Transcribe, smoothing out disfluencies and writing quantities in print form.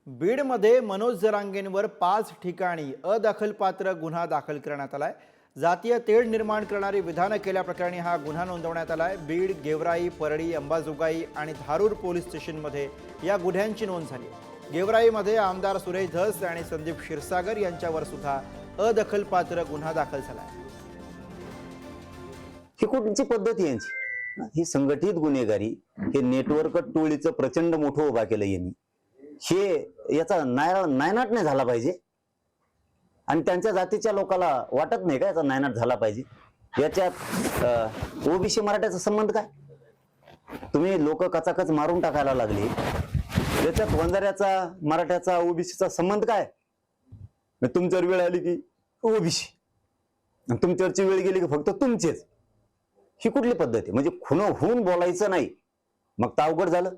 बीडमध्ये मनोज जरांगेंवर 5 ठिकाणी अदखलपात्र गुन्हा दाखल करण्यात आलाय। जातीय तेढ निर्माण करणारी विधानं केल्याप्रकरणी हा गुन्हा नोंदवण्यात आलाय। बीड, गेवराई, परळी, अंबाजोगाई आणि धारूर पोलीस स्टेशनमध्ये या गुन्ह्यांची नोंद झाली। गेवराईमध्ये आमदार सुरेश धस आणि संदीप क्षीरसागर यांच्यावर सुद्धा अदखलपात्र गुन्हा दाखल झालाय। ही कुठची पद्धत यांची? ही संघटित गुन्हेगारी, हे नेटवर्क टोळीचं प्रचंड मोठं उभा केलं यांनी। हे याचा नायनाट नाही झाला पाहिजे आणि त्यांच्या जातीच्या लोकांना वाटत नाही का याचा नायनाट झाला पाहिजे। याच्यात ओबीसी मराठ्याचा संबंध काय? तुम्ही लोक कचाकच मारून टाकायला लागले, याच्यात वंजाऱ्याचा मराठ्याचा ओबीसीचा संबंध काय? तुमच्यावर वेळ आली की ओबीसी, तुमच्यावरची वेळ गेली की फक्त तुमचेच। ही कुठली पद्धत आहे? म्हणजे खुन होऊन बोलायचं नाही, मग तर अवघड झालं।